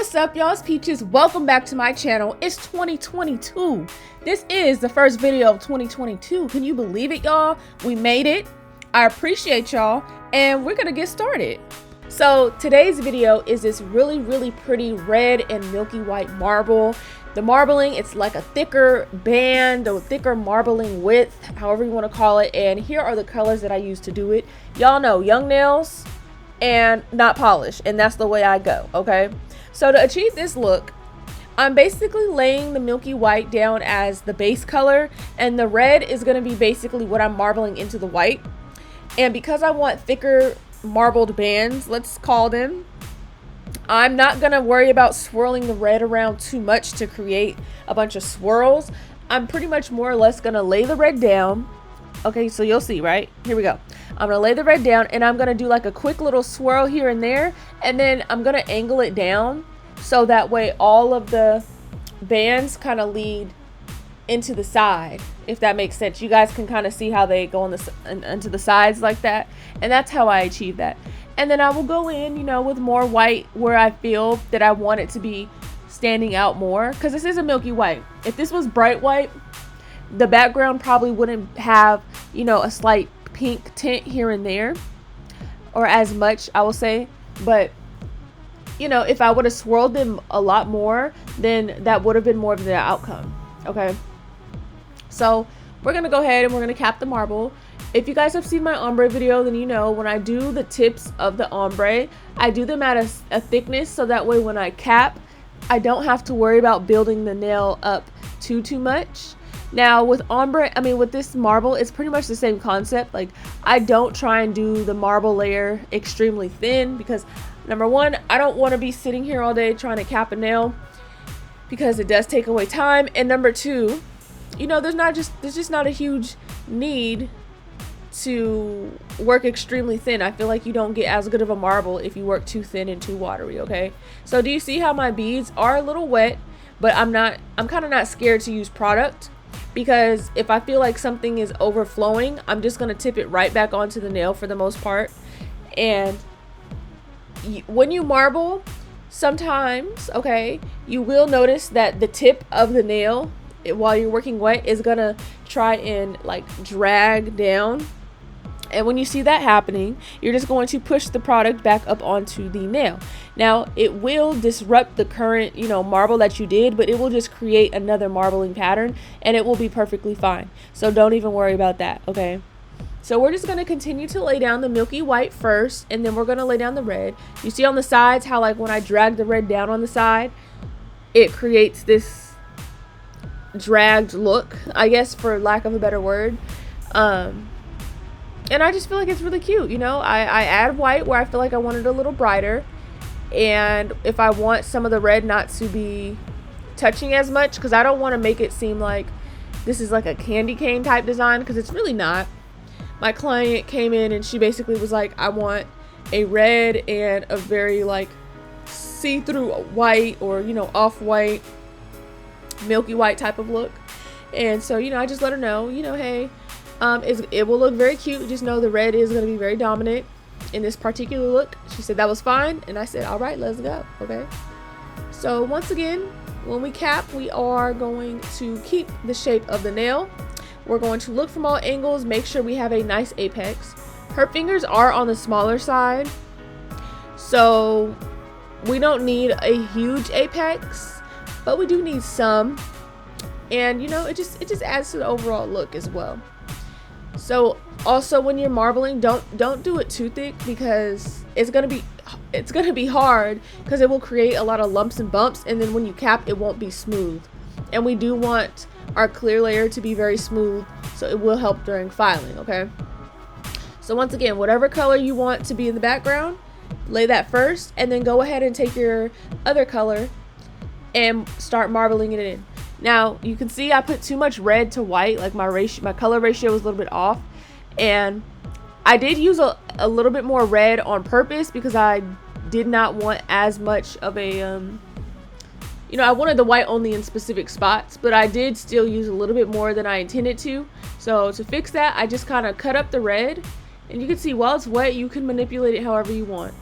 what's up, y'all? It's Peaches. Welcome back to my channel. It's 2022. This is the first video of 2022. Can you believe it, y'all? We made it. I appreciate y'all, and we're gonna get started. So today's video is this really pretty red and milky white marble. The marbling, it's like a thicker band or thicker marbling width, however you want to call it. And here are the colors that I use to do it. Y'all know, young nails and not polished, and that's the way I go. Okay, so to achieve this look, I'm basically laying the milky white down as the base color, and the red is going to be basically what I'm marbling into the white. And because I want thicker marbled bands, let's call them, I'm not going to worry about swirling the red around too much to create a bunch of swirls. I'm pretty much more or less going to lay the red down. Okay, so you'll see, right? Here we go. I'm going to lay the red down, and I'm going to do like a quick little swirl here and there, and then I'm going to angle it down so that way all of the bands kind of lead into the side, if that makes sense. You guys can kind of see how they go on into the sides like that, and that's how I achieve that. And then I will go in, you know, with more white where I feel that I want it to be standing out more, because this is a milky white. If this was bright white, the background probably wouldn't have, you know, a slight pink tint here and there, or as much, I will say. But you know, if I would have swirled them a lot more, then that would have been more of the outcome. Okay, so we're gonna go ahead and we're gonna cap the marble. If you guys have seen my ombre video, then you know when I do the tips of the ombre, I do them at a thickness, so that way when I cap, I don't have to worry about building the nail up too much. Now with ombre, I mean with this marble, it's pretty much the same concept. Like, I don't try and do the marble layer extremely thin, because number one, I don't want to be sitting here all day trying to cap a nail, because it does take away time. And number two, you know, there's just not a huge need to work extremely thin. I feel like you don't get as good of a marble if you work too thin and too watery. Okay, so do you see how my beads are a little wet, but I'm kind of not scared to use product, because if I feel like something is overflowing, I'm just going to tip it right back onto the nail for the most part. And when you marble, sometimes, okay, you will notice that the tip of the nail, while you're working wet, is going to try and like drag down. And when you see that happening, you're just going to push the product back up onto the nail. Now, it will disrupt the current, you know, marble that you did, but it will just create another marbling pattern, and it will be perfectly fine. So don't even worry about that, okay? So we're just going to continue to lay down the milky white first, and then we're going to lay down the red. You see on the sides how, like, when I drag the red down on the side, it creates this dragged look, I guess, for lack of a better word. And I just feel like it's really cute, you know. I add white where I feel like I want it a little brighter, and if I want some of the red not to be touching as much, because I don't want to make it seem like this is like a candy cane type design, because it's really not. My client came in and she basically was like, I want a red and a very like see-through white, or, you know, off-white, milky white type of look. And so, you know, I just let her know, you know, hey, it will look very cute. Just know the red is going to be very dominant in this particular look. She said that was fine, and I said, all right, let's go. Okay, so once again, when we cap, we are going to keep the shape of the nail. We're going to look from all angles, make sure we have a nice apex. Her fingers are on the smaller side, so we don't need a huge apex, but we do need some. And you know, it just adds to the overall look as well. So also, when you're marbling, don't do it too thick, because it's gonna be hard, because it will create a lot of lumps and bumps, and then when you cap, it won't be smooth. And we do want our clear layer to be very smooth, so it will help during filing. Okay, so once again, whatever color you want to be in the background, lay that first, and then go ahead and take your other color and start marbling it in. Now you can see I put too much red to white, like my color ratio was a little bit off, and I did use a little bit more red on purpose, because I did not want as much of a you know, I wanted the white only in specific spots, but I did still use a little bit more than I intended to. So to fix that, I just kind of cut up the red, and you can see while it's wet, you can manipulate it however you want.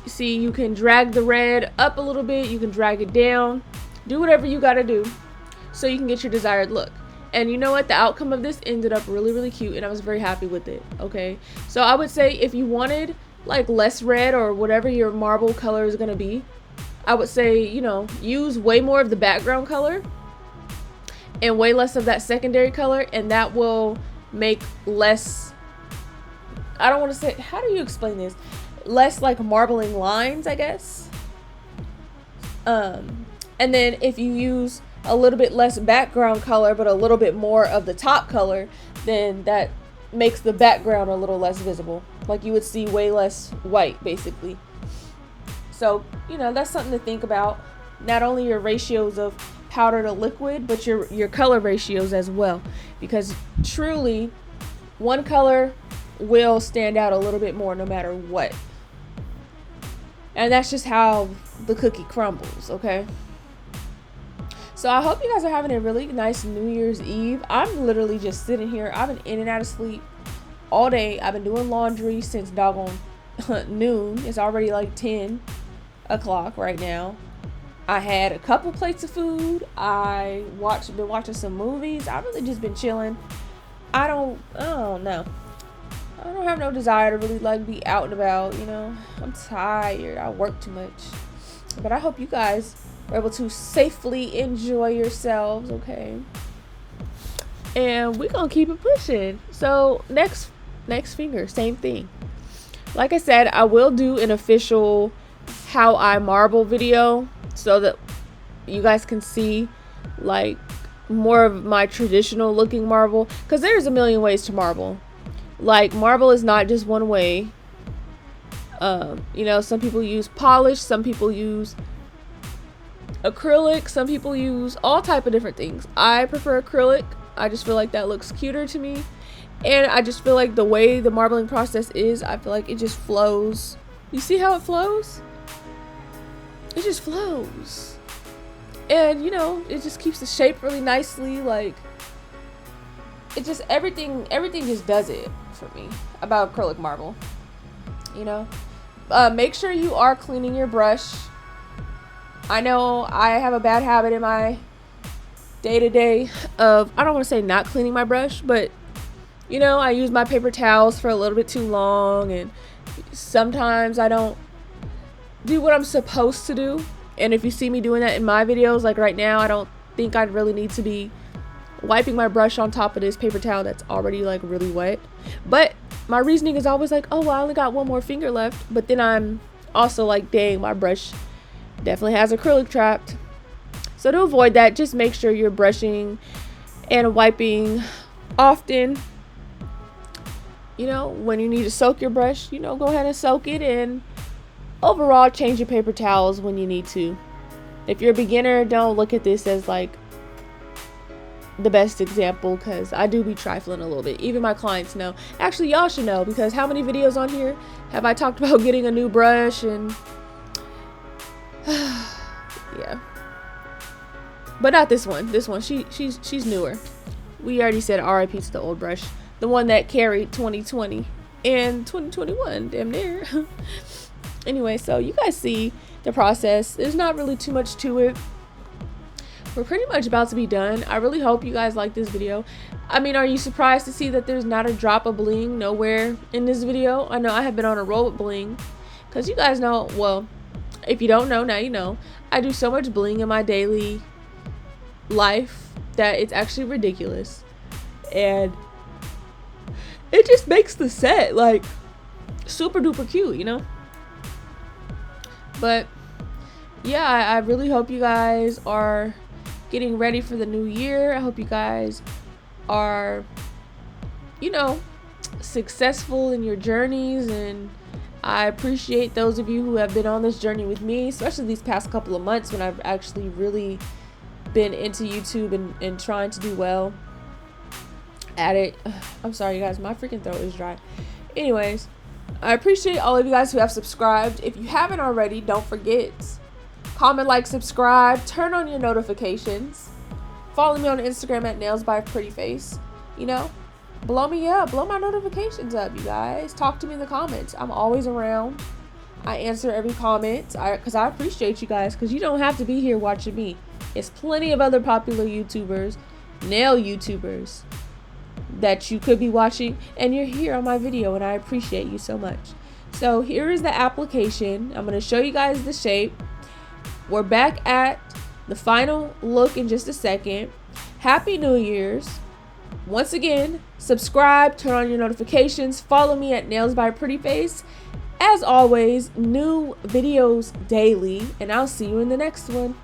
See, you can drag the red up a little bit, you can drag it down, do whatever you gotta do so you can get your desired look. And you know what, the outcome of this ended up really cute, and I was very happy with it. Okay, so I would say if you wanted like less red or whatever your marble color is gonna be, I would say, you know, use way more of the background color and way less of that secondary color, and that will make less, I don't want to say, how do you explain this, less like marbling lines, I guess. And then if you use a little bit less background color but a little bit more of the top color, then that makes the background a little less visible, like you would see way less white basically. So, you know, that's something to think about, not only your ratios of powder to liquid, but your color ratios as well, because truly one color will stand out a little bit more no matter what. And that's just how the cookie crumbles. Okay, so I hope you guys are having a really nice New Year's Eve. I'm literally just sitting here. I've been in and out of sleep all day. I've been doing laundry since doggone noon. It's already like 10 o'clock right now. I had a couple plates of food. Been watching some movies. I've really just been chilling. I don't know. I don't have no desire to really like be out and about, you know. I'm tired. I work too much. But I hope you guys are able to safely enjoy yourselves, okay? And we're gonna keep it pushing. So next finger, same thing. Like I said, I will do an official how I marble video, so that you guys can see like more of my traditional looking marble, because there's a million ways to marble. Like, marble is not just one way. You know, some people use polish, some people use acrylic, some people use all type of different things. I prefer acrylic. I just feel like that looks cuter to me, and I just feel like the way the marbling process is, I feel like it just flows. You see how it flows? It just flows, and you know, it just keeps the shape really nicely. Like, it just, everything just does it for me about acrylic marble, you know. Make sure you are cleaning your brush. I know I have a bad habit in my day-to-day of, I don't want to say not cleaning my brush, but you know, I use my paper towels for a little bit too long, and sometimes I don't do what I'm supposed to do. And if you see me doing that in my videos, like right now, I don't think I'd really need to be wiping my brush on top of this paper towel that's already like really wet. But my reasoning is always like, oh well, I only got one more finger left. But then I'm also like, dang, my brush definitely has acrylic trapped. So to avoid that, just make sure you're brushing and wiping often. You know, when you need to soak your brush, you know, go ahead and soak it, and overall change your paper towels when you need to. If you're a beginner, don't look at this as like the best example, because I do be trifling a little bit. Even my clients know. Actually, y'all should know, because how many videos on here have I talked about getting a new brush? And yeah, but not this one. This one, she's newer. We already said RIP to the old brush, the one that carried 2020 and 2021 damn near. Anyway, so you guys see the process. There's not really too much to it. We're pretty much about to be done. I really hope you guys like this video. I mean, are you surprised to see that there's not a drop of bling nowhere in this video? I know I have been on a roll with bling, because you guys know, well, if you don't know, now you know, I do so much bling in my daily life that it's actually ridiculous. And it just makes the set like super duper cute, you know? But yeah, I really hope you guys are getting ready for the new year. I hope you guys are, you know, successful in your journeys, and I appreciate those of you who have been on this journey with me, especially these past couple of months when I've actually really been into YouTube and trying to do well at it. I'm sorry you guys, my freaking throat is dry. Anyways, I appreciate all of you guys who have subscribed. If you haven't already, don't forget, comment, like, subscribe, turn on your notifications, follow me on Instagram at Nailsbyprettyface. You know, blow me up, blow my notifications up, you guys. Talk to me in the comments. I'm always around. I answer every comment because I appreciate you guys, because you don't have to be here watching me. It's plenty of other popular YouTubers, nail YouTubers, that you could be watching, and you're here on my video, and I appreciate you so much. So here is the application. I'm going to show you guys the shape. We're back at the final look in just a second. Happy New Year's. Once again, subscribe, turn on your notifications, follow me at Nailsbyprettyface. As always, new videos daily, and I'll see you in the next one.